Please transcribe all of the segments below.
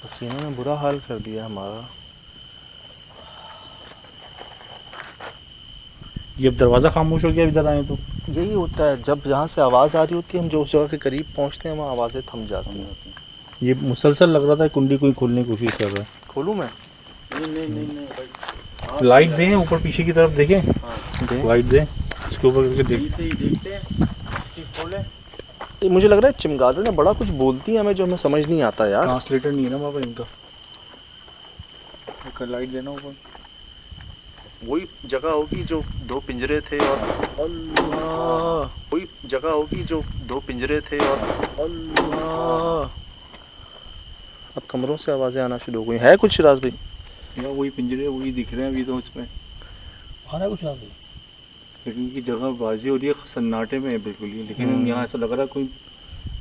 पसीनों ने बुरा हाल कर दिया हमारा। ये अब दरवाज़ा खामोश हो गया इधर आए तो। यही होता है, जब जहाँ से आवाज़ आ रही होती है हम जो उस जगह के करीब पहुँचते हैं वहाँ आवाज़ें थम जाती हैं। ये मुसलसल लग रहा था कुंडी कोई खोलने की कोशिश कर रहा है। खोलूँ मैं? नहीं भाई, लाइट दें ऊपर पीछे की तरफ देखें। दें। लाइट दें इसके ऊपर करके देख। से ही देखते हैं कि खोले। ये मुझे लग रहा है चमगादड़ ना बड़ा कुछ बोलती है हमें जो हमें समझ नहीं आता यार। ट्रांसलेटर नहीं है ना बाबा इनका। लाइट देना ऊपर। वही जगह होगी जो दो पिंजरे थे और अल्लाह, वही जगह होगी जो दो पिंजरे थे और अल्लाह। अब कमरों से आवाज़ें आना शुरू हो गई है कुछ राज भाई? या वही पिंजरे वही दिख रहे हैं अभी तो उसमें। खाना कुछ नहीं। लेकिन की जगह बाजी हो रही है सन्नाटे में है बिल्कुल ही। लेकिन यहाँ ऐसा लग रहा है कोई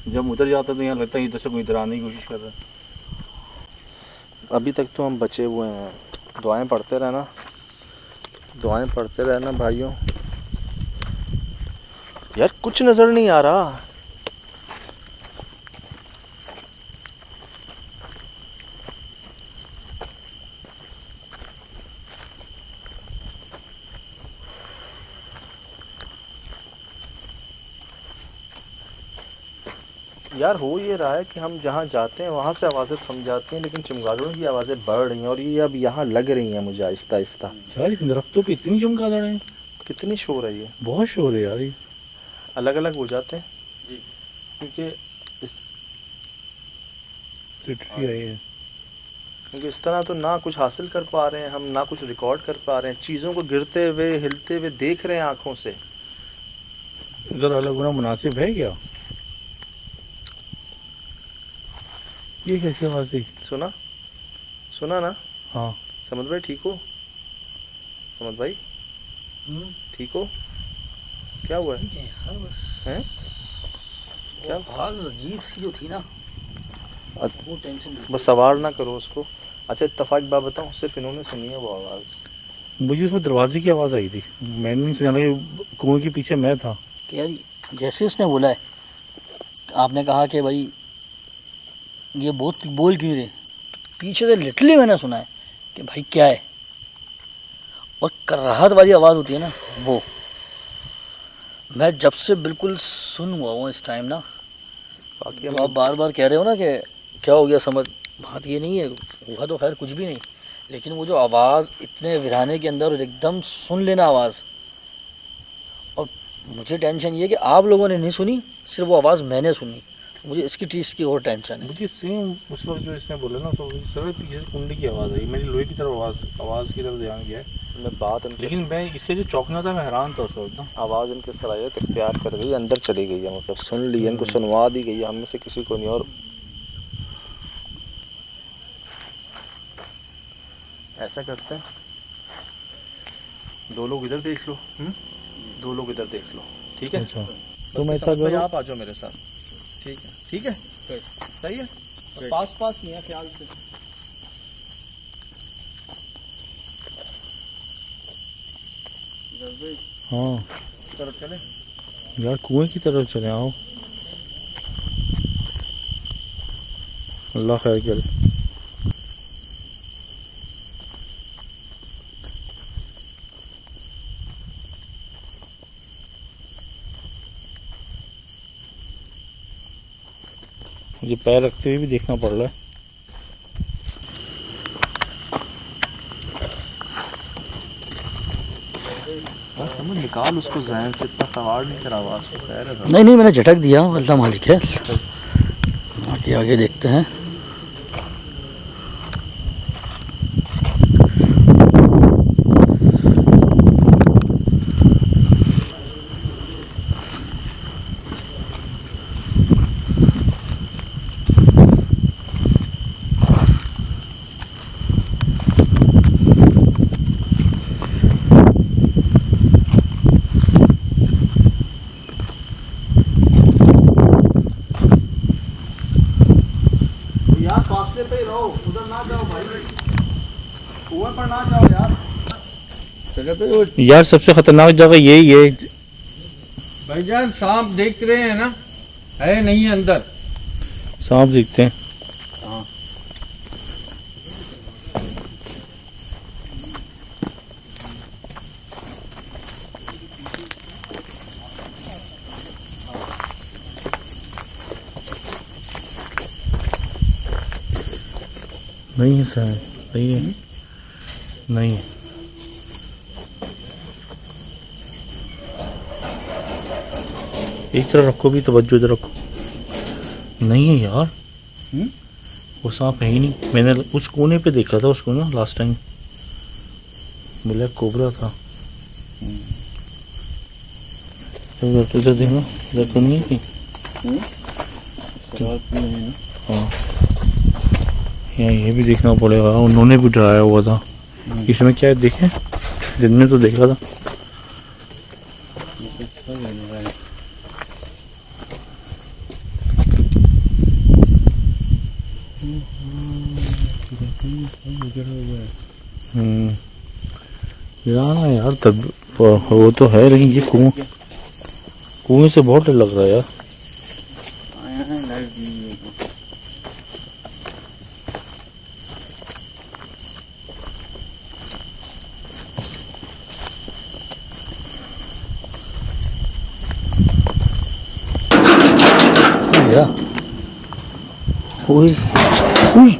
जब उधर जाता तो यहाँ लगता है इधर से कोई इधर आने की कोशिश कर रहा है। अभी तक तो हम बचे हुए हैं। दुआएं पढ़ते रहना, दुआएं पढ़ते रहना भाइयों। यार कुछ नज़र नहीं आ रहा। यार हो ये रहा है कि हम जहाँ जाते हैं वहाँ से आवाज़ें थम जाती हैं, लेकिन चमगादड़ों की आवाज़ें बढ़ रही हैं और ये अब यहाँ लग रही हैं मुझे आहिस्ता आहिस्ता। यार दरख्तों पे इतनी चमगादड़ है। कितनी शोर है ये, बहुत शोर है यार ये। अलग अलग हो जाते हैं जी। क्योंकि इस तरह तो ना कुछ हासिल कर पा रहे हैं हम, ना कुछ रिकॉर्ड कर पा रहे हैं। चीज़ों को गिरते हुए हिलते हुए देख रहे हैं आँखों से। इधर अलग होना मुनासिब है क्या? ये कैसी आवाज़ थी? सुना सुना ना? हाँ। समझ भाई ठीक हो? समझ भाई ठीक हो? क्या हुआ है? हैं? क्या आवाज़ अजीब सी जो थी ना, वो टेंशन। बस सवार ना करो उसको। अच्छा इत्तफाक बात बताऊँ, सिर्फ इन्होंने सुनी है वो आवाज़। मुझे उसमें दरवाजे की आवाज़ आई थी। मैंने नहीं सुना कि कुएं के पीछे मैं था। कि यार जैसे उसने बोला है, आपने कहा कि भाई ये बोल क्यों रहे, पीछे से लिटरली मैंने सुना है कि भाई क्या है, और कराहत वाली आवाज़ होती है ना वो। मैं जब से बिल्कुल सुन हुआ हूँ इस टाइम ना, तो आप बार बार कह रहे हो ना कि क्या हो गया, समझ बात ये नहीं है, हुआ तो खैर कुछ भी नहीं, लेकिन वो जो आवाज़ इतने वीराने के अंदर और एकदम सुन लेना आवाज़। और मुझे टेंशन ये है कि आप लोगों ने नहीं सुनी, सिर्फ वो आवाज़ मैंने सुनी। मुझे इसकी चीज़ की और टेंशन है। मुझे सेम उस वक्त जो इसने बोला ना, तो सर पीछे से कुंडी की आवाज़ आई। मेरी लोहे की तरफ आवाज़ की तरफ ध्यान गया है। मैं बात लेकिन मैं इसके जो चौंकना था मैं हैरान था उस वक्त ना। आवाज़ इनकी सलाहियत इख्तियार कर गई, अंदर चली गई है, मतलब सुन ली है, इनको सुनवा दी गई है, हम में से किसी को नहीं। और ऐसा करते हैं, दो लोग इधर देख लो, दो लोग इधर देख लो, ठीक है? अच्छा तो मैं ऐसा करूँ, आप आ जाओ मेरे साथ, ठीक है? ठीक है, सही है, पास पास ही है ख्याल से। हाँ तरफ चले यार कुएं की तरफ चले आओ। अल्लाह खैर करे। मुझे पैर रखते हुए भी देखना पड़ रहा है। समझ निकाल उसको जहन से, इतना सवार नहीं करा आवाज़ को। खैर है, नहीं मैंने झटक दिया, अल्लाह मालिक है। आगे आगे देखते हैं। यार फासले पे ही रहो, उधर ना जाओ भाई, कुएं पर ना जाओ यार। यार सबसे खतरनाक जगह यही है भाईजान। सांप देख रहे हैं ना, है नहीं है अंदर। सांप दिखते हैं। नहीं है शायद, नहीं है, नहीं है। एक तरफ रखो भी, तवज्जो इधर रखो। नहीं है यार, वो सांप है ही नहीं। मैंने उस कोने पे देखा था उसको ना लास्ट टाइम, ब्लैक कोबरा था। इधर देखना, इधर तो नहीं है। हाँ, यहाँ ये भी देखना पड़ेगा, उन्होंने भी डराया हुआ था। इसमें क्या है देखें, दिन में तो देखा था। यार यार तब वो तो है, लेकिन ये कुएं से बहुत डर लग रहा है यार। या ओए ओए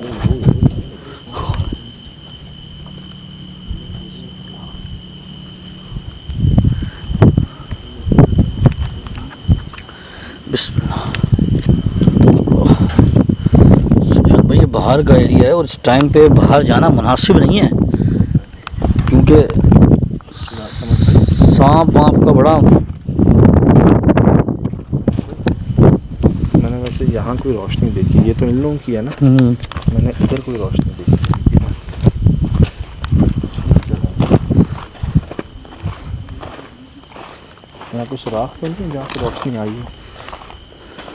भाई ये बाहर का एरिया है और इस टाइम पे बाहर जाना मुनासिब नहीं है, क्योंकि सांप वाप का बड़ा। मैंने वैसे यहाँ कोई रोशनी देखी, ये तो इन लोगों की है ना, मैंने इधर कोई रोशनी देखी। यहाँ कोई सुराख तो नहीं जहाँ से रोशनी आई है?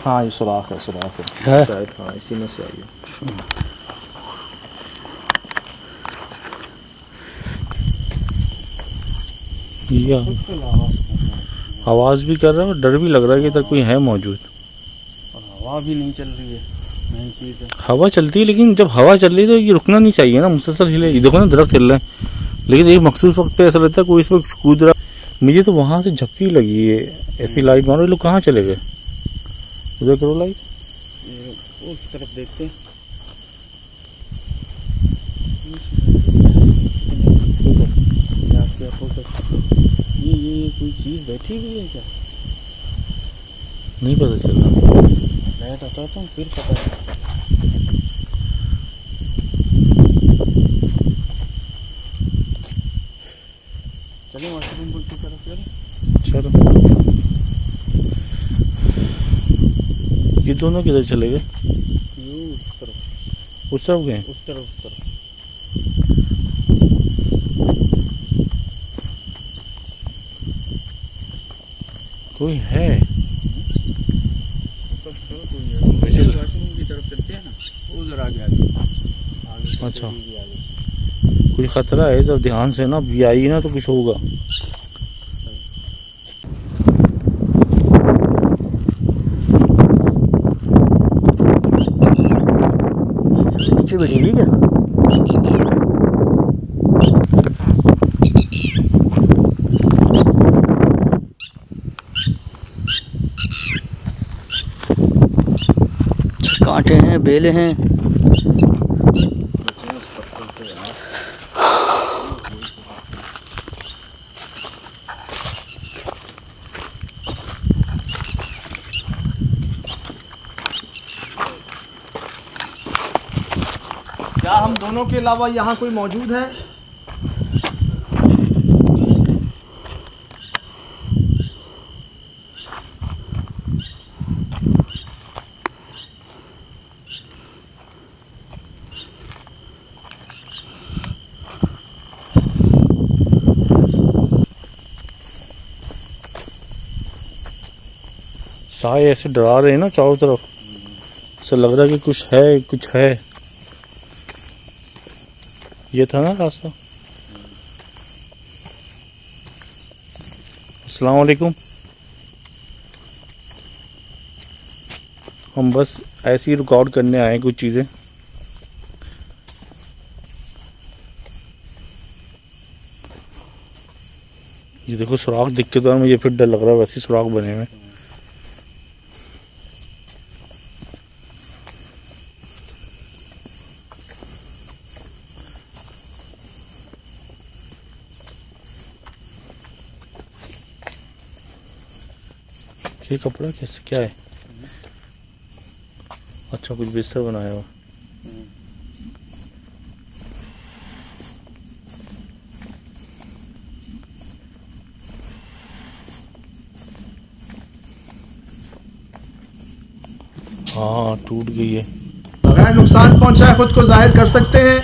हाँ ये सुराख है, सुराख है शायद, हाँ इसी में से आई है। ये आवाज़ भी कर रहा है और डर भी लग रहा है कि इधर कोई है मौजूद। और हवा भी नहीं चल रही है, मेन चीज़ है। हवा चलती है, लेकिन जब हवा चल रही है तो ये रुकना नहीं चाहिए ना, मुसलसल हिलेगी। देखो ना दरख्त हिल रहे हैं, लेकिन एक मखसूस वक्त पे ऐसा लगता है कोई इस पर कूद रहा। मुझे तो वहाँ से झपकी लगी है, ऐसी लाइट मारो। ये लोग कहाँ चले गए? उधर करो लाइट, उस तरफ देखते हैं। ये कोई चीज़ बैठी हुई है क्या? नहीं पता चल रहा। लाइट आता तो फिर पता है। चलो वॉशरूम की तरफ चलो। ये दोनों किधर चले गए? उस तरफ, उस तरफ गए? उस तरफ, उस तरफ। कोई है? वॉशरूम की तरफ चलते हैं ना, उधर आगे आगे। अच्छा, कोई खतरा है तो ध्यान से ना, भी आई ना तो कुछ होगा। नीचे बैठेगी क्या? कांटे हैं, बेले हैं। क्या हम दोनों के अलावा यहाँ कोई मौजूद है? साए ऐसे डरा रहे हैं ना चारों तरफ, ऐसा लग रहा है कि कुछ है, कुछ है। ये था ना रास्ता। अस्सलाम वालेकुम। हम बस ऐसे ही रिकॉर्ड करने आए हैं कुछ चीज़ें। ये देखो सुराख दिख के तो मुझे फिर डर लग रहा है, वैसे सुराख बने हुए। ये कपड़ा कैसे क्या है? अच्छा कुछ बिस्तर बनाया हो। हाँ टूट गई है। बगैर नुकसान पहुंचाए खुद को जाहिर कर सकते हैं।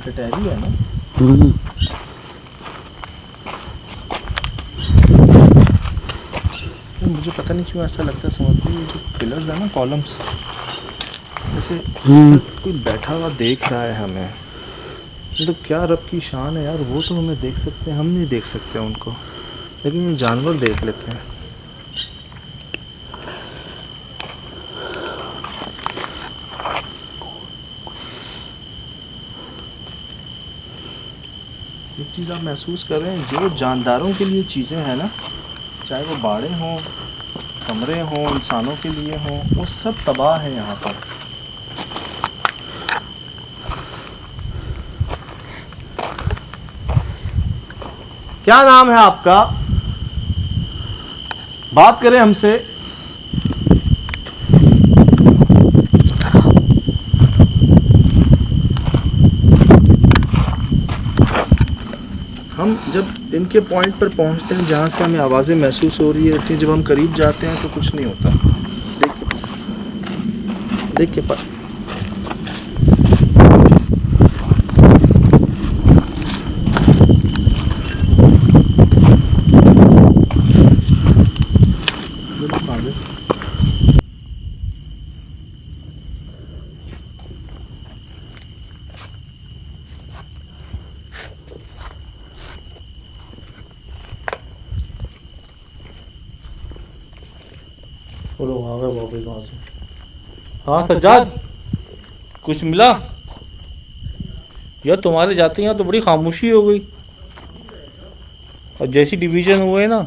टहरी है ना। मुझे पता नहीं क्यों ऐसा लगता है, समझ में जो पिलर्स है ना, कॉलम्स, जैसे कोई बैठा हुआ देख रहा है हमें। तो क्या रब की शान है यार, वो तो हमें देख सकते हैं, हम नहीं देख सकते उनको, लेकिन जानवर देख लेते हैं। एक चीज़ आप महसूस कर रहे हैं, जो जानदारों के लिए चीज़ें हैं ना, चाहे वो बाड़े हों, कमरे हों, इंसानों के लिए हों, वो सब तबाह है यहाँ पर। क्या नाम है आपका? बात करें हमसे। हम जब इनके पॉइंट पर पहुंचते हैं जहां से हमें आवाज़ें महसूस हो रही है, जब हम करीब जाते हैं तो कुछ नहीं होता। देख के पर बोलो वहाँ गए वापस वहाँ से। हाँ सज्जाद, कुछ मिला यार? तुम्हारे जाते यहाँ तो बड़ी खामोशी हो गई, और जैसी डिवीजन हुए ना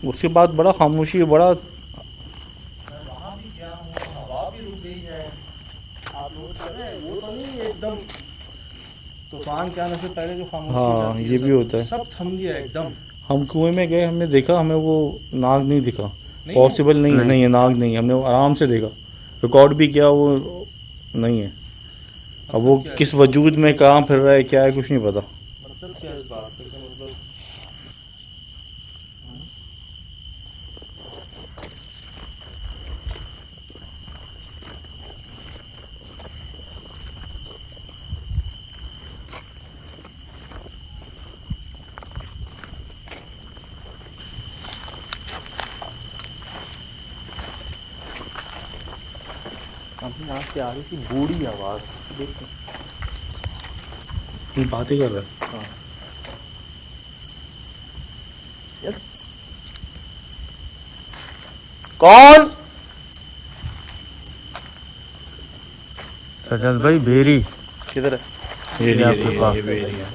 उसके बाद बड़ा खामोशी है, बड़ा। तूफान के आने से पहले जो खामोशी हाँ जाती है, ये भी होता है। सब थम गया एकदम। हम कुएं में गए, हमने देखा, हमें वो नाग नहीं दिखा। पॉसिबल नहीं है, नहीं है नाग नहीं है, हमने वो आराम से देखा, रिकॉर्ड भी किया, वो नहीं है। अब वो किस वजूद में कहाँ फिर रहा है, क्या है, कुछ नहीं पता। मतलब क्या इस बात का मतलब? अपनी आँख से आ रही थी बूढ़ी आवाज़, देखो ये बातें कर रहा है। कौन? सजद भाई भेरी किधर है? भेरी आपके पास।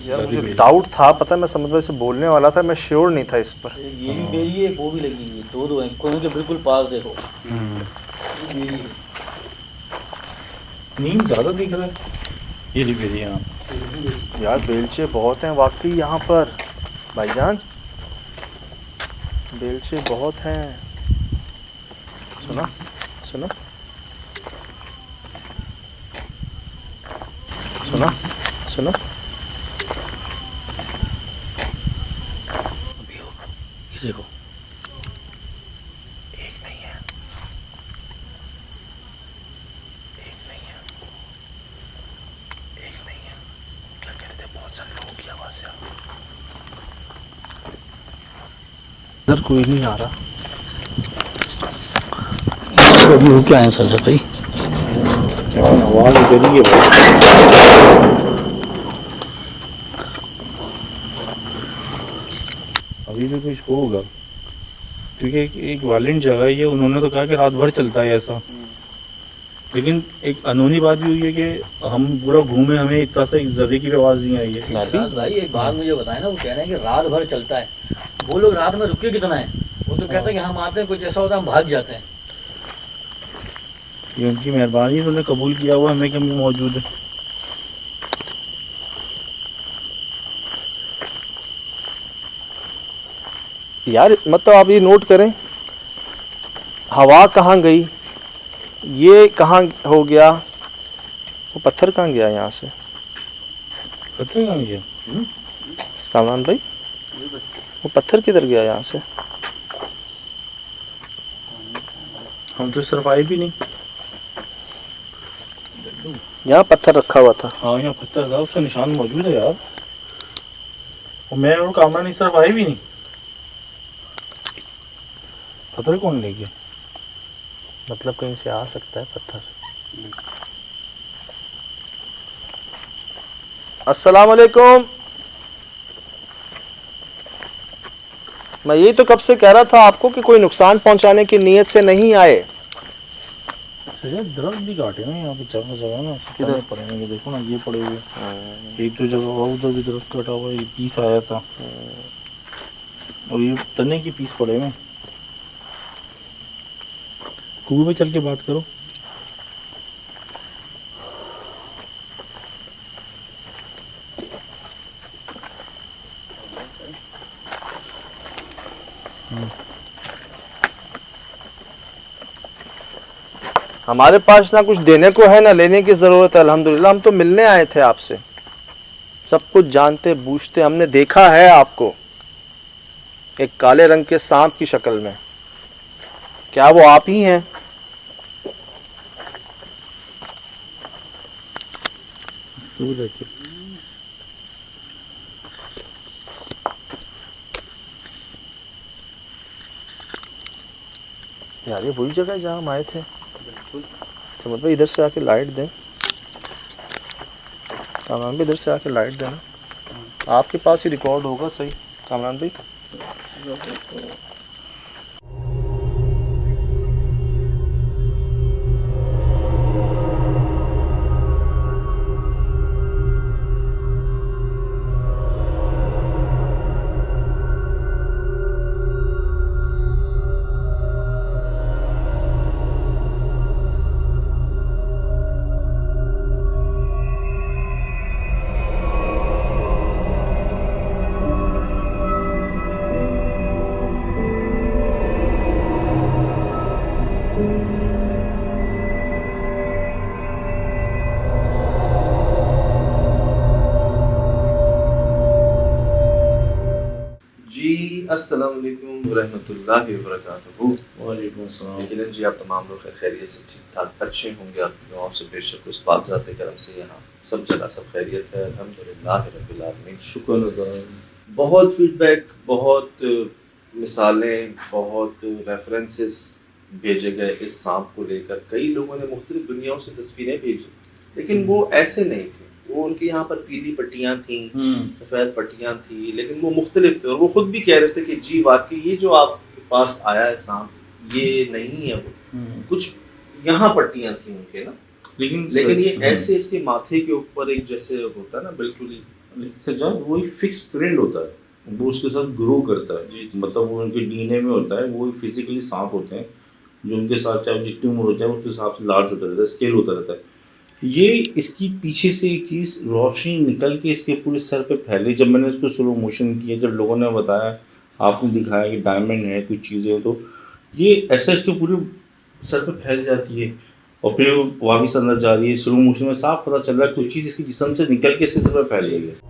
यार मुझे डाउट था, पता है, मैं समुद्र से बोलने वाला था, मैं श्योर नहीं था इस पर। ये भी बेरी है, वो भी लगी हुई है, दो हैं, कोई के बिल्कुल पास देखो। बेरी है। नीम ज़्यादा दिख रहा है। ये भेरी हाँ। यार बेलचे बहुत हैं वाकई यहाँ पर भाईजान, बेलचे बहुत हैं। सुना सुना सुना सुना। ये देखो, एक नहीं है, एक नहीं है, एक नहीं है। क्या कहते हैं, बहुत सारे लोगों की आवाज़ है। इधर कोई नहीं आ रहा। अभी हो क्या है सर भाई? आवाज़ करी है अभी भी कुछ होगा, क्योंकि एक वायलेंट जगह है ये। उन्होंने तो कहा कि रात भर चलता है ऐसा, लेकिन एक अनहोनी बात भी हुई है कि हम पूरा घूमे, हमें इतना सा एक जर्रे की भी आवाज़ नहीं आई है। राज भाई एक बात मुझे बताए ना, वो कह रहे हैं कि रात भर चलता है। वो लोग रात में रुके कितना है? वो तो कहते हैं कि हम आते हैं, कुछ ऐसा होता है हम भाग जाते हैं। ये उनकी मेहरबानी, उन्होंने कबूल किया हुआ हमें कि हम मौजूद है। यार मतलब आप ये नोट करें, हवा कहाँ गई, ये कहाँ हो गया, वो पत्थर कहाँ गया यहाँ से? पता है ये कामरान भाई, वो पत्थर किधर गया यहाँ से? हम तो सिर्फ आए भी नहीं। यहाँ पत्थर रखा हुआ था। हाँ यहाँ पत्थर था, उसका निशान मौजूद है यार। और मैं और कामरा नहीं सिर्फ आए भी नहीं। पता है कौन ले गया? मतलब कहीं से आ सकता है पत्थर। अस्सलाम वालेकुम। मैं यही तो कब से कह रहा था आपको कि कोई नुकसान पहुंचाने की नीयत से नहीं आए। दरख्त भी काटे ना यहाँ पे, जगह जगह ना किधर पड़े, देखो ना ये पड़े हुए, एक दो जगह और उधर भी दरख्त कटा हुआ, एक पीस आया था और ये तने की पीस पड़े हुए। कुएं में चल के बात करो। हमारे पास ना कुछ देने को है ना लेने की ज़रूरत है। अल्हम्दुलिल्लाह हम तो मिलने आए थे आपसे, सब कुछ जानते बूझते। हमने देखा है आपको एक काले रंग के सांप की शक्ल में। क्या वो आप ही हैं? यार ये वही जगह है जहाँ हम आए थे। समझ भाई इधर से आके लाइट दें, कामरान भाई इधर से आके लाइट देना। आपके पास ही रिकॉर्ड होगा सही कामरान भाई। अस्सलाम वालेकुम रहमतुल्लाहि व बरकातहू। वालेकुम अस्सलाम। यकीनन जी आप तमाम लोग खैरियत से ठीक ठाक अच्छे होंगे। आपकी दुआओं से बेशक उस बाज़ात करम से यहाँ सब जगह सब खैरियत है, अल्हम्दुलिल्लाह रब्बिल आलमीन। शुक्र अदा। बहुत फीडबैक, बहुत मिसालें, बहुत रेफरेंसेस भेजे गए इस सांप को लेकर। कई लोगों ने मुख्तलिफ दुनियाओं से तस्वीरें भेजी, लेकिन वो ऐसे नहीं थे। वो उनके यहाँ पर पीली पट्टियाँ थी, सफ़ेद पट्टियाँ थी, लेकिन वो मुख्तलिफ थे। और वो खुद भी कह रहे थे कि जी वाकई ये जो आपके पास आया है सांप, ये नहीं है वो, कुछ यहाँ पट्टियाँ थी उनके ना, लेकिन ये ऐसे इसके माथे के ऊपर एक जैसे होता है ना, बिल्कुल ही सज्जाद वही फिक्स प्रिंट होता है, वो उसके साथ ग्रो करता है। मतलब वो उनके डीएनए में होता है, वो फिजिकली सांप होते हैं जो उनके साथ चाहे जितनी उम्र होता है उसके हिसाब से लार्ज होता रहता है, स्केल होता रहता है। ये इसकी पीछे से एक चीज़ रोशनी निकल के इसके पूरे सर पे फैली। जब मैंने इसको स्लो मोशन किया, जब लोगों ने बताया, आपने दिखाया कि डायमंड है कुछ चीज़ें, तो ये ऐसा इसके पूरे सर पे फैल जाती है और फिर वापस अंदर जा रही है। स्लो मोशन में साफ पता चल रहा है कुछ चीज़ इसके जिस्म से निकल के इसके सर पे फैल गई है।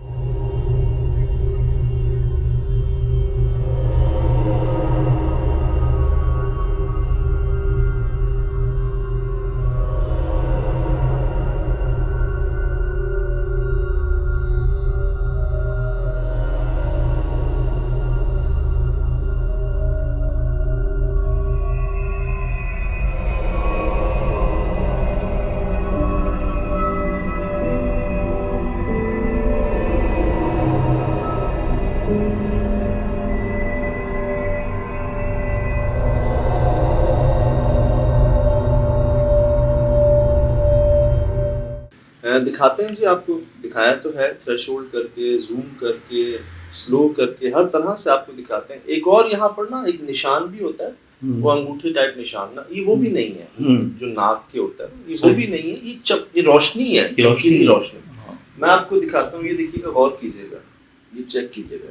दिखाते हैं जी, आपको दिखाया तो है, थ्रेशोल्ड करके, जूम करके, स्लो करके, हर तरह से आपको दिखाते हैं। एक और यहाँ पर ना एक निशान भी होता है, वो अंगूठे टाइप निशान ना, ये वो भी नहीं है जो नाक के होता है, ये वो भी नहीं है। ये रोशनी है, चमकीली रोशनी। मैं आपको दिखाता हूँ, ये देखिएगा, गौर कीजिएगा, ये चेक कीजिएगा,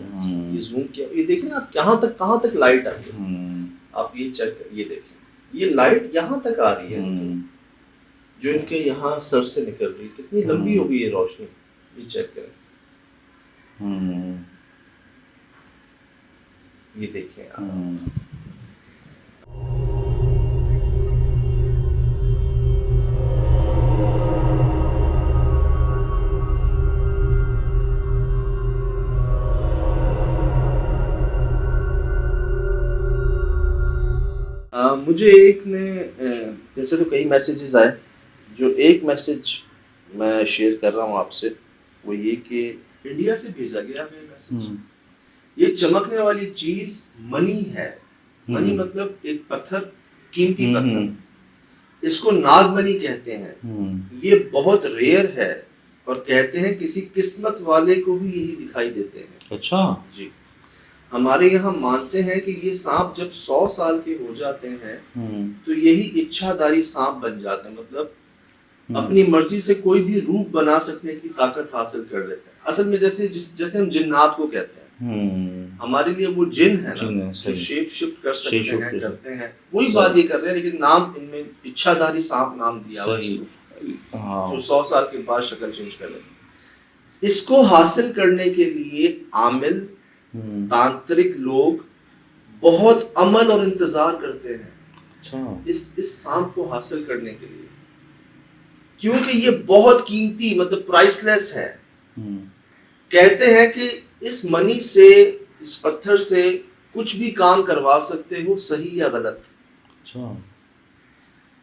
ये जूम किया, ये देखिए ना आप कहाँ तक लाइट आ रही है। आप ये चेक कर, ये देखें, ये लाइट यहाँ तक आ रही है, जो इनके यहाँ सर से निकल रही है, कितनी लंबी हो गई ये रोशनी, ये चेक करें। ये देखें आप। मुझे एक ने जैसे तो कई मैसेजेस आए, जो एक मैसेज मैं शेयर कर रहा हूँ आपसे, वो ये कि इंडिया से भेजा गया हमें मैसेज। ये चमकने वाली चीज मनी है। मनी मतलब एक पत्थर, कीमती पत्थर, इसको नागमणि कहते हैं। ये बहुत रेयर है और कहते हैं किसी किस्मत वाले को भी यही दिखाई देते हैं। अच्छा जी, हमारे यहाँ मानते हैं कि ये सांप जब 100 साल के हो जाते हैं तो यही इच्छाधारी सांप बन जाते हैं, मतलब अपनी मर्जी से कोई भी रूप बना सकने की ताकत हासिल कर लेते हैं। असल में जैसे हम जिन्नात को कहते हैं, हमारे लिए वो जिन है ना, जो शेप शिफ्ट कर सकते हैं, करते हैं, वही बात ये कर रहे हैं, लेकिन नाम इनमें इच्छाधारी सांप नाम दिया हुआ है, जो 100 साल के बाद शक्ल चेंज कर लेते हैं। इसको हासिल करने के लिए आमिल तांत्रिक लोग बहुत अमल और इंतजार करते हैं। अच्छा। इस सांप को हासिल करने के लिए, क्योंकि ये बहुत कीमती, मतलब प्राइसलेस है। कहते हैं कि इस मनी से, इस पत्थर से कुछ भी काम करवा सकते हो, सही या गलत। अच्छा।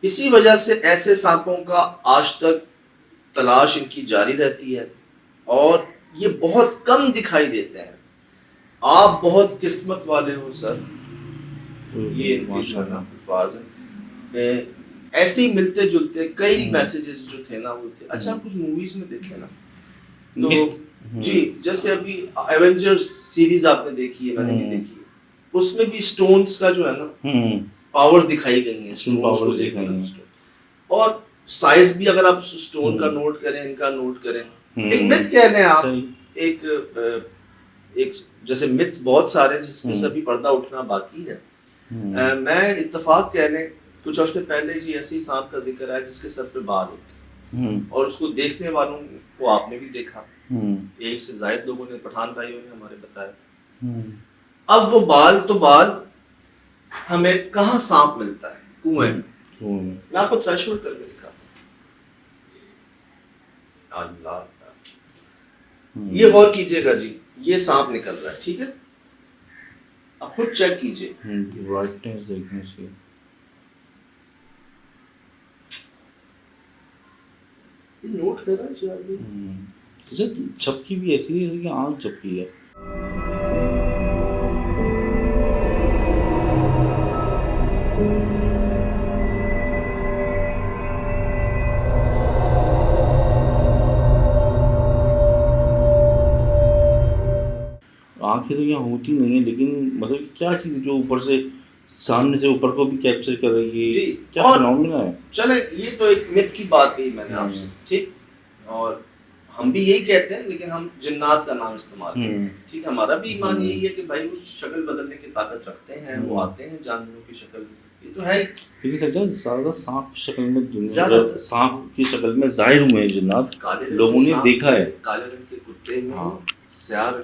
इसी वजह से ऐसे सांपों का आज तक तलाश इनकी जारी रहती है और ये बहुत कम दिखाई देते हैं। आप बहुत किस्मत वाले हो सर। ये अल्फाज हैं। ऐसे ही मिलते जुलते कई मैसेजेस जो थे ना, वो थे। अच्छा, आप कुछ मूवीज में देखे ना, तो जी, जैसे अभी एवेंजर्स सीरीज आपने देखी है, मैंने भी देखी है, उसमें भी स्टोन्स का जो है ना पावर दिखाई गई है, स्टोन्स को देखना, और साइज भी अगर आप स्टोन का नोट करें, इनका नोट करें, एक मिथ कह लें आप, एक जैसे मिथ्स बहुत सारे हैं जिसमें से अभी पर्दा उठना बाकी है। मैं इत्तेफाक कह लें, कुछ अर्से पहले जी ऐसी सांप का जिक्र आया जिसके सर पे बाल होते हैं, और उसको देखने वालों को आपने भी देखा, एक से ज्यादा लोगों ने, पठान भाइयों ने हमारे बताया। अब वो बाल तो बाल, हमें कहाँ सांप मिलता है? कुएं में। मैं आपको थ्रेशोल्ड करके दिखाता हूं। अल्लाह, ये गौर कीजिएगा जी, ये सांप निकल रहा है, ठीक है? अब खुद चेक कीजिए, ब्राइटनेस देखने से। ये नोट कर रहा है जी। झपकी भी ऐसी नहीं है, आंख झपकी है। आंखें तो यहाँ होती नहीं है, लेकिन मतलब क्या चीज जो ऊपर से, सामने से ऊपर को भी कैप्चर कर रही है, क्या फिनोमेना है? चले, ये तो एक मिथ की बात कही मैंने आपसे, ठीक, और हम भी यही कहते हैं, लेकिन हम जिन्नात का नाम इस्तेमाल करते हैं, ठीक। हमारा भी ईमान यही है कि भाई वो शक्ल बदलने की ताकत रखते हैं, वो आते हैं जानवरों की शक्ल में, ये तो है। लेकिन सच्चा ज्यादा सांप की शक्ल में, दुनिया सांप की शक्ल में जाहिर हुए हैं जिन्नात, लोगों ने देखा है। काले रंग के कुत्ते में स्यार,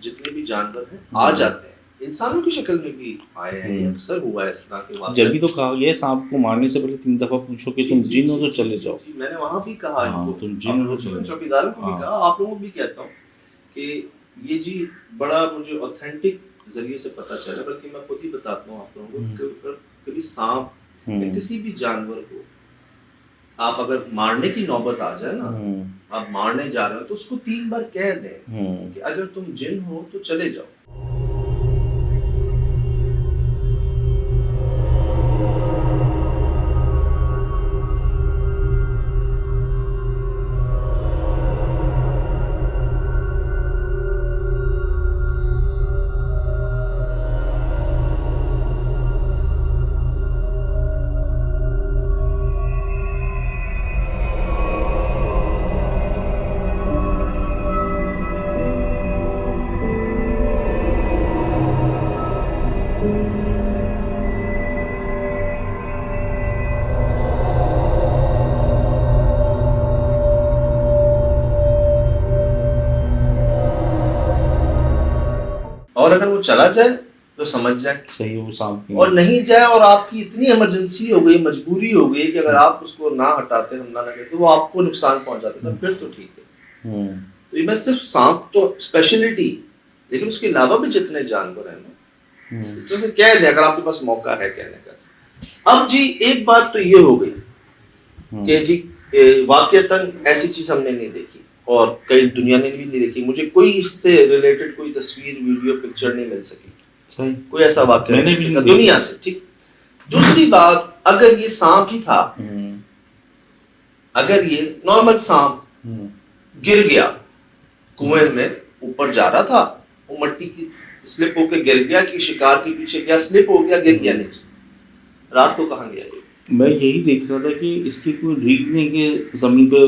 जितने भी जानवर हैं आ जाते हैं, इंसानों की शक्ल में भी आए हैं, अक्सर हुआ है इस तरह के वाक़या। जब भी तो कहा गया है सांप को मारने से पहले 3 दफा पूछो कि तुम जिन हो तो चले जाओ। मैंने वहाँ भी कहा इनको, तुम जिन हो तो चले जाओ। चौकीदारों को भी कहा, आप लोगों को भी कहता हूँ कि ये जी बड़ा मुझे ऑथेंटिक जरिए से पता चला, बल्कि मैं खुद ही बताता हूँ आप लोगों को, कभी सांप या किसी भी जानवर को आप अगर मारने की नौबत आ जाए ना, आप मारने जा रहे हो, तो उसको 3 बार कह दें कि अगर तुम जिन हो तो चले जाओ। और अगर वो चला जाए तो समझ जाए, सही है, वो सांप की और नहीं जाए और आपकी इतनी इमरजेंसी हो गई, मजबूरी हो गई कि अगर आप उसको ना हटाते, हमला ना करते, वो आपको नुकसान पहुंचाते, तब फिर तो ठीक है। तो ये मैं सिर्फ सांप तो स्पेशलिटी, लेकिन उसके अलावा भी जितने जानवर हैं ना, इस तरह से कह दें अगर आपके पास मौका है कहने का। अब जी एक बात तो ये हो गई कि जी वाकईतन ऐसी चीज हमने नहीं देखी और कई दुनिया ने भी नहीं देखी, मुझे कोई इससे रिलेटेड कोई तस्वीर, वीडियो, पिक्चर नहीं मिल सकी, सही, कोई ऐसा वाक्य मैंने नहीं भी मिल नहीं सका दुनिया से। ठीक, दूसरी बात, अगर ये सांप ही था, अगर ये नॉर्मल सांप गिर गया कुएं में, ऊपर जा रहा था, वो मट्टी की स्लिप होकर गिर गया कि शिकार के पीछे गया, स्लिप हो गया, गिर गया नीचे, रात को कहाँ गया ये? मैं यही देख रहा था कि इसकी कोई रीढ़ने के जमीन पे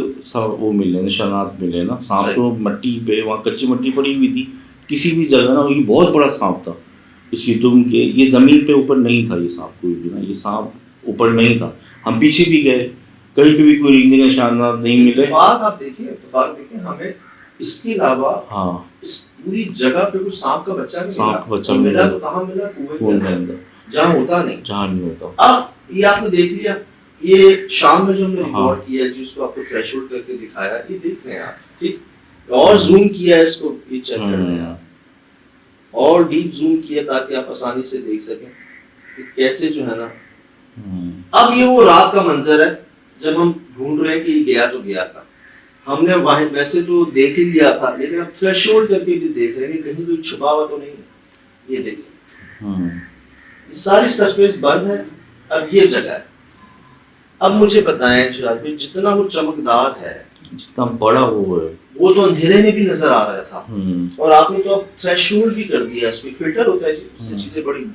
वो मिले, निशानात मिले ना, सांप तो मट्टी पे, वहाँ कच्ची मट्टी पड़ी हुई थी, किसी भी जगह ना, ये बहुत बड़ा सांप था, इसकी दुम के, ये जमीन पे ऊपर नहीं था, ये सांप कोई भी ना, ये सांप ऊपर नहीं था। हम पीछे भी गए, कहीं पे भी कोई रीढ़ने के निशानात नहीं मिले। आप देखिए हमें इसके अलावा हाँ, इस पूरी जगह पे कुछ सांप का बच्चा नहीं सांप का बच्चा मिला, मिला तो कहाँ मिला? कुएं के अंदर, जहाँ होता नहीं, जहाँ नहीं होता। अब ये आपने देख लिया, ये शाम में जो हमने हाँ। रिकॉर्ड किया है, जिसको आपको थ्रेशोल्ड करके दिखाया, ये देख रहे हैं आप, ठीक, और जूम किया है इसको, ये चेक कर रहे हैं आप, और डीप जूम किया ताकि आप आसानी से देख सकें कि कैसे जो है ना। अब ये वो रात का मंजर है जब हम ढूंढ रहे हैं कि ये गया तो गया था, हमने वहां वैसे तो देख ही लिया था, लेकिन अब थ्रेशोल्ड करके भी देख रहे हैं कि कहीं कोई छुपा हुआ तो नहीं है। ये देखिए सारी सरफेस बंद है, अब ये जगह है। अब मुझे बताएं शिराज भाई, जितना वो चमकदार है, जितना बड़ा वो है, वो तो अंधेरे में भी नजर आ रहा था, और आपने तो अब थ्रेशोल्ड भी कर दिया, इसमें फिल्टर होता है, उससे चीजें बड़ी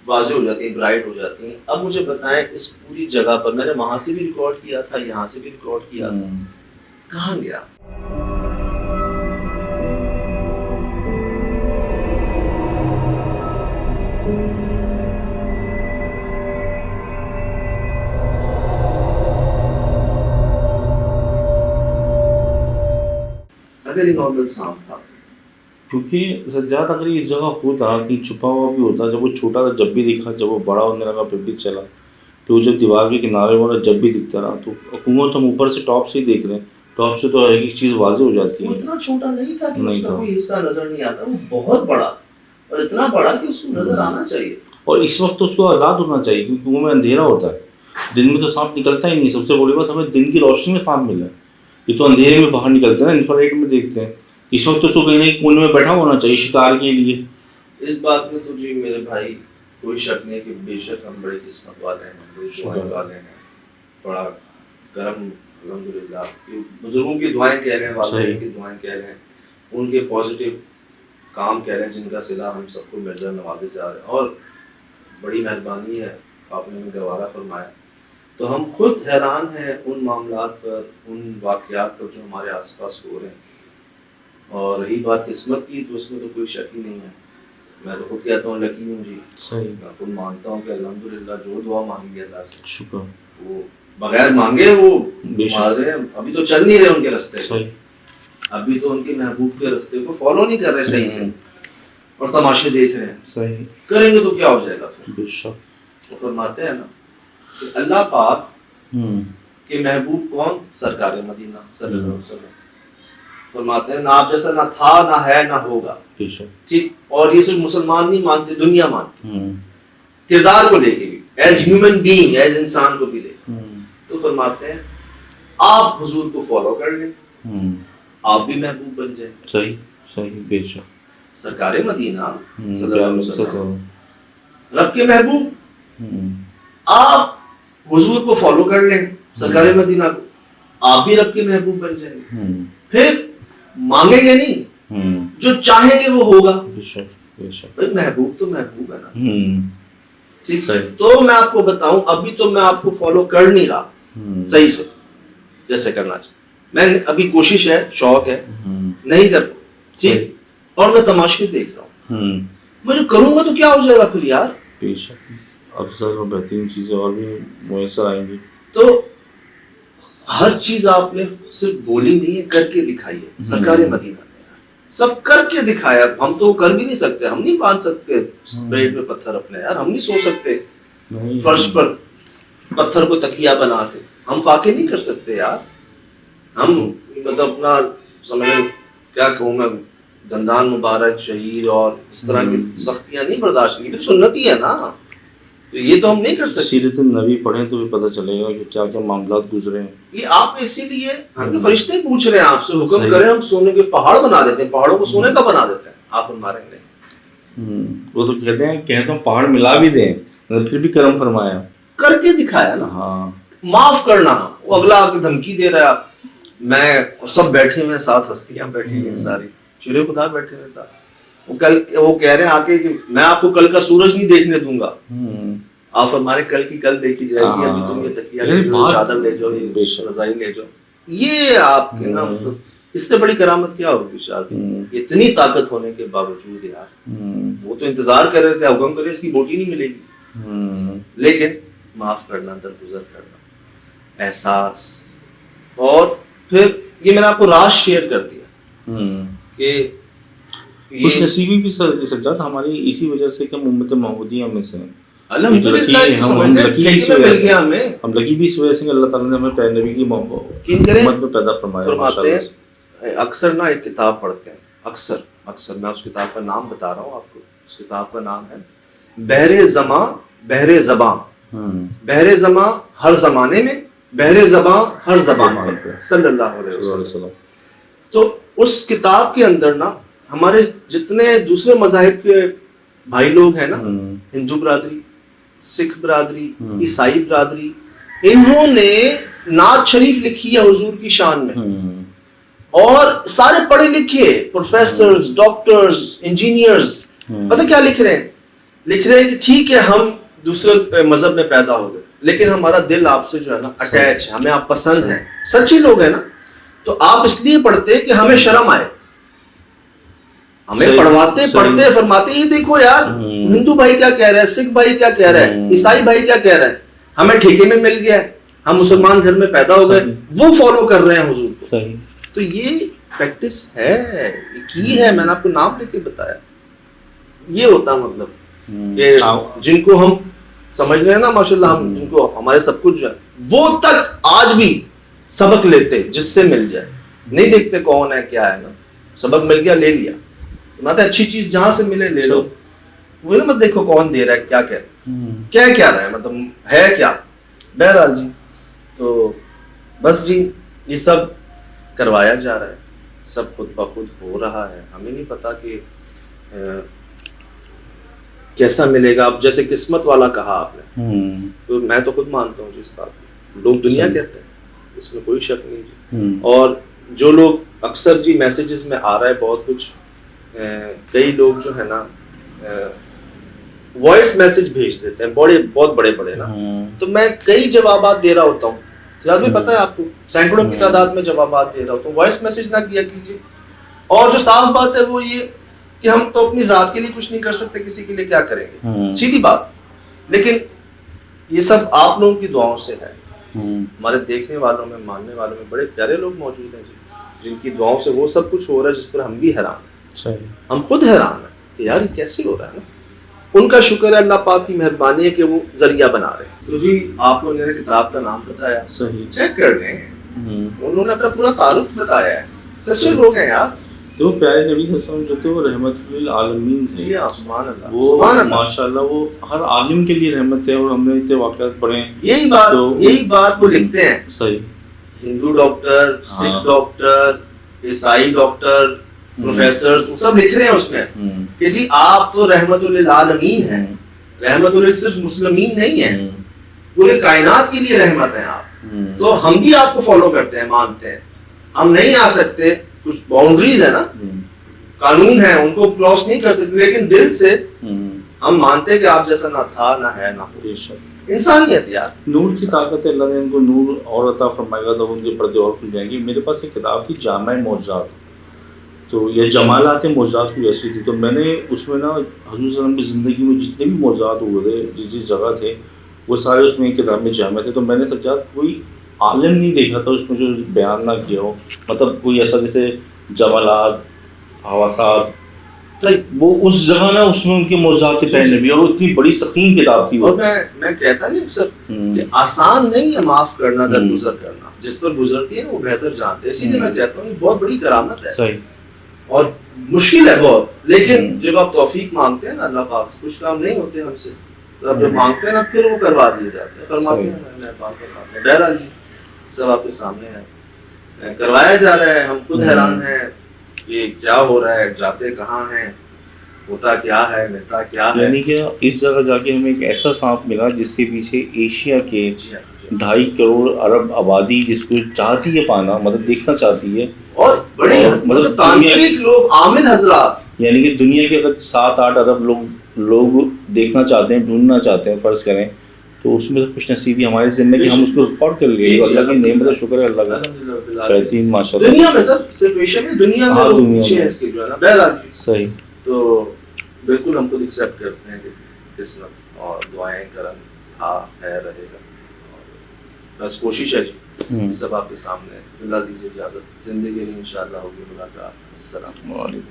वाज़ेह हो जाती हैं, ब्राइट हो जाती हैं। अब मुझे बताएं, इस पूरी जगह पर मैंने वहां से भी रिकॉर्ड किया था, यहाँ से भी रिकॉर्ड किया था, कहाँ गया? अगर ये नॉर्मल सांप था, क्योंकि सज्जाद अगर इस जगह होता कि छुपा हुआ भी होता, जब वो छोटा था जब भी दिखा, जब वो बड़ा होने लगा फिर भी चला, तो जब दीवार के किनारे वाला जब भी दिखता रहा, तो कुआं तो हम ऊपर से टॉप से ही देख रहे हैं, टॉप से तो हर एक चीज़ वाज़ेह हो जाती वो है। इतना छोटा नहीं था कि नहीं उसका था। कोई हिस्सा नजर नहीं आता, वो बहुत बड़ा, और इतना बड़ा कि उसको नजर आना चाहिए। और इस वक्त तो उसको आज़ाद होना चाहिए, क्योंकि कुआं में अंधेरा होता है, दिन में तो सांप निकलता ही नहीं। सबसे बड़ी बात, हमें दिन की रोशनी में सांप मिला है, ये तो अंधेरे में बाहर निकलते हैं ना, इंफ्रारेड में देखते हैं। इस वक्त तो उसको कहीं ना कहीं कोने में बैठा होना चाहिए शिकार के लिए। इस बात में तो जी मेरे भाई कोई शक नहीं है कि बेशक हम बड़े किस्मत वाले हैं, हम बड़े दुआएं वाले हैं, बड़ा करम अल्हम्दुलिल्लाह। बुजुर्गों की दुआएं कह रहे हैं, वालिदैन की दुआएं कह रहे हैं, उनके पॉजिटिव काम कह रहे हैं, जिनका सिला हम सबको मिर्जा नवाजे जा रहे हैं, और बड़ी मेहरबानी है आपने हमें गवारा फरमाया। तो हम खुद हैरान हैं उन मामलात पर, उन वाक़यात पर जो हमारे आसपास हो रहे हैं। और रही बात किस्मत की, तो उसमें तो कोई शक ही नहीं है, मैं तो खुद कहता हूँ लकी हूँ जी। सही, मैं खुद मानता हूँ कि अल्हम्दुलिल्लाह जो दुआ मांगी है अल्लाह से, शुक्र, वो बगैर मांगे वो बेशक। मार रहे हैं। अभी तो चल नहीं रहे उनके रास्ते, सही, अभी तो उनके महबूब के रास्ते को फॉलो नहीं कर रहे सही से, और तमाशे देख रहे हैं। सही, करेंगे तो क्या हो जाएगा फिर? बेशक। तो फरमाते हैं ना कि अल्लाह पाक के महबूब कौन? सरकार मदीना सल्लल्लाहु अलैहि वसल्लम। फरमाते हैं ना आप जैसा ना था, ना है, ना होगा, बेशक, ठीक। और ये सिर्फ मुसलमान नहीं मानते, दुनिया मानती, किरदार को लेके भी, एज ह्यूमन बीइंग, एज इंसान को भी लेके। तो फरमाते हैं आप हुजूर को फॉलो कर लें, आप भी महबूब बन जाए। सही, सही, बेशक। सरकार मदीना सल्लल्लाहु अलैहि वसल्लम, सही, रब के महबूब, आप हुजूर को फॉलो कर लें, सरकार मदीना को, आप भी रब के महबूब बन जाएंगे। फिर मांगेंगे नहीं, जो चाहेंगे वो होगा। बेशक, बेशक। भाई महबूब तो महबूब है ना, ठीक। सही। तो मैं आपको बताऊं, अभी तो मैं आपको फॉलो कर नहीं रहा सही से, जैसे करना चाहिए। मैं अभी कोशिश है, शौक है, नहीं कर, ठीक, और मैं तमाशे देख रहा हूँ। मैं जो करूंगा तो क्या हो जाएगा फिर यार? बेशक, अफजल और बेहतरीन चीजें और भी मुयसर आएंगी। तो हर चीज आपने सिर्फ बोली नहीं है, करके दिखाई है। सरकार मदीना सब करके दिखाया। हम तो कर भी नहीं सकते, हम नहीं बांध सकते पेट में पत्थर अपने यार, हम नहीं सो सकते फर्श पर पत्थर को तकिया बना के, हम फाके नहीं कर सकते यार। हम मतलब अपना समझ क्या कहूँ मैं, दंदान मुबारक शहीद और इस तरह की सख्तियां नहीं बर्दाश्त की, तो सुन्नती है ना, तो ये तो हम नहीं कर सकते। सीरत नबी पढ़ें तो भी पता चलेगा कि क्या क्या मामला गुजरे हैं। ये आप इसीलिए हमके फरिश्ते पूछ रहे हैं आपसे, हुक्म करें हम सोने के पहाड़ बना देते हैं, पहाड़ों को सोने का बना देते हैं, आप फरमाएंगे वो तो कहते हैं पहाड़ मिला भी दें, मतलब फिर भी करम फरमाया, करके दिखाया ना। हाँ माफ करना, वो अगला आके धमकी दे रहा है, मैं सब बैठे हुए साथ हस्तियां बैठी हुई हैं सारी, शेरे खुदा बैठे हुए साथ, वो कह रहे हैं आके कि मैं आपको कल का सूरज नहीं देखने दूंगा। आप हमारे कल की कल देखी जाएगी, अभी तुम ये तकिया ले जाओ, चादर ले जाओ, ये रजाई ले जाओ, ये आपके ना मतलब इससे बड़ी करामत क्या होगी शायद, इतनी ताकत होने के बावजूद यार। वो तो इंतजार कर रहे थे, हुक्म करे इसकी बोटी नहीं मिलेगी, लेकिन माफ करना, दरगुजर करना, एहसास। और फिर ये मैंने आपको राज शेयर कर दिया कि कुछ नसीबी भी सज्जाद हमारी इसी वजह से कि उम्मत मोहम्मदिया में से अल्हम्दुलिल्लाह हम लकी भी इस वजह से कि अल्लाह ताला ने हमें प्यारे नबी की मोहब्बत में पैदा फरमाया। अक्सर ना एक किताब पढ़ते हैं, अक्सर मैं उस किताब का नाम बता रहा हूँ आपको, उस किताब का नाम है बहरे ज़मां बहरे ज़बां, बहरे ज़मां हर जमाने में, बहरे ज़बां हर ज़बान पर, सल्लल्लाहु अलैहि वसल्लम। तो उस किताब के अंदर ना हमारे जितने दूसरे मज़ाहिब के भाई लोग हैं ना, हिंदू बरादरी, सिख बरादरी, ईसाई बरादरी, इन्होंने नात शरीफ लिखी है हुजूर की शान में, और सारे पढ़े लिखे प्रोफेसर्स, डॉक्टर्स, इंजीनियर्स, पता क्या लिख रहे हैं? लिख रहे हैं कि ठीक है हम दूसरे मजहब में पैदा हो गए, लेकिन हमारा दिल आपसे जो है ना अटैच है, हमें आप पसंद हैं, सच्चे लोग हैं ना, तो आप इसलिए पढ़ते कि हमें शर्म आए, हमें पढ़वाते पढ़ते फरमाते ये देखो यार हिंदू भाई क्या कह रहा है, सिख भाई क्या कह रहा है, ईसाई भाई क्या कह रहा है, हमें ठेके में मिल गया, हम मुसलमान घर में पैदा हो गए, वो फॉलो कर रहे हैं हुजूर को। सही। तो ये प्रैक्टिस है, की है, मैंने आपको नाम लेके बताया। ये होता मतलब कि जिनको हम समझ रहे हैं ना माशाल्लाह, हम जिनको हमारे सब कुछ जो है वो तक आज भी सबक लेते जिससे मिल जाए, नहीं देखते कौन है क्या है ना, सबक मिल गया ले लिया, मतलब अच्छी चीज जहां से मिले ले लो, वो ना मत देखो कौन दे रहा है क्या क्या रहा है, मतलब है क्या। बहरहाल जी, तो बस जी ये सब करवाया जा रहा है, सब खुद ब खुद हो रहा है, हमें नहीं पता कि कैसा मिलेगा। अब जैसे किस्मत वाला कहा आपने, तो मैं तो खुद मानता हूँ जिस बात में, लोग दुनिया कहते हैं, इसमें कोई शक नहीं जी। और जो लोग अक्सर जी मैसेजेस में आ रहा है बहुत कुछ, कई लोग जो है ना वॉइस मैसेज भेज देते हैं बहुत बड़े ना, तो मैं कई जवाबात दे रहा होता हूँ, शायद भी पता है आपको, सैकड़ों की तादाद में जवाबात दे रहा होता हूँ, वॉइस मैसेज ना किया कीजिए। और जो साफ बात है वो ये कि हम तो अपनी जात के लिए कुछ नहीं कर सकते, किसी के लिए क्या करेंगे, सीधी बात। लेकिन ये सब आप लोगों की दुआओं से है, हमारे देखने वालों में, मानने वालों में बड़े प्यारे लोग मौजूद हैं जी, जिनकी दुआओं से वो सब कुछ हो रहा है जिस पर हम भी हैरान हैं, हम खुद हैरान हैं कि यार ये कैसे हो रहा है ना। उनका शुक्र है, अल्लाह पाक की मेहरबानी है कि वो जरिया बना रहे हैं। तो जी आप लोगों ने किताब का नाम बताया, सही चेक कर लें, उन्होंने अपना पूरा तारुफ बताया है, सच्चे लोग हैं यार। तो प्यारे नबी सल्लल्लाहु अलैहि वसल्लम जो थे वो रहमतुल आलमीन थे, जी सुभान अल्लाह, वो माशाल्लाह वो हर आलिम के लिए रहमत है, और हमने इतने वाक़यात पढ़े हैं। यही बात वो लिखते हैं, सही, हिंदू डॉक्टर, सिख डॉक्टर, ईसाई डॉक्टर, प्रोफेसर सब लिख रहे हैं उसमें कि जी आप तो रहमतुल आलमीन हैं, रहमतुल सिर्फ मुस्लिमीन नहीं है, पूरे कायनात के लिए रहमत है आप। तो हम भी आपको फॉलो करते हैं, मानते हैं, हम नहीं आ सकते, कुछ बाउंड्रीज है ना, कानून है, उनको क्रॉस नहीं कर सकते, लेकिन दिल से हम मानते हैं कि आप जैसा ना था ना है ना हो, इंसानियत यार। नूर की ताकत है, अल्लाह ने इनको नूर और अता फरमाएगा तो उनके पर्दे और खुल जाएंगे। मेरे पास एक किताब थी जामा मौजूदात, तो ये जमालात मौजूदात कोई ऐसी थी, तो मैंने उसमें ना हज़रत सल्लल्लाहु अलैहि वसल्लम की ज़िंदगी में जितने भी मौजूदात हुए थे, जिस जगह थे, वो सारे उसमें एक किताब में जामे थे। तो मैंने सोचा कोई आलिम नहीं देखा था उसमें जो बयान ना किया हो, मतलब कोई ऐसा जैसे जमालात हवासात सही। वो उस जगह ना उसमें उनके मौजूद पहले भी, और वो इतनी बड़ी सकीन किताब थी वो। और मैं कहता नहीं सर कि आसान नहीं है माफ करना, दरगुजर करना। जिस पर गुजरती है ना वो बेहतर जानते हैं, इसीलिए मैं कहता हूँ ये बहुत बड़ी करामत है सही। और मुश्किल है बहुत। लेकिन जब आप तौफीक मांगते हैं ना अल्लाह पाक से, कुछ काम नहीं होते हमसे, जब मांगते हैं ना फिर वो करवा दिए जाते हैं, फरमाते हैं मेहरबान फरमाते हैं। बहरहाल जी सब आपके सामने है, करवाया जा रहा है, हम खुद हैरान हैं ये क्या हो रहा है, जाते कहाँ हैं, होता क्या है, मिलता क्या है। यानी कि इस जगह जाके हमें एक ऐसा सांप मिला जिसके पीछे एशिया के 2.5 करोड़ अरब आबादी जिसको चाहती है पाना, मतलब देखना चाहती है, और बड़े और मतलब तांत्रिक लोग, आमिल हजरात, यानी कि दुनिया के अगर 7-8 अरब लोग देखना चाहते हैं, ढूंढना चाहते हैं, फर्ज करें तो उसमें से खुश नसीबी हमारे जिम्मे कि हम उसको रिकॉर्ड कर लिए। अल्लाह की नेमत है, शुक्र है अल्लाह का, बेहतरीन माशाल्लाह। दुनिया में सर सिर्फ एशिया में, दुनिया में लोग पूछे हैं इसके जो है ना। बहरहाल सही। तो बिल्कुल हम खुद एक्सेप्ट करते हैं कि किस्मत और दुआएं करम था है रहेगा, और बस कोशिश है जी सब आपके सामने। अल्लाह दीजिए इजाजत, जिंदगी में इंशाअल्लाह होगी मुलाकात। अस्सलाम वालेकुम।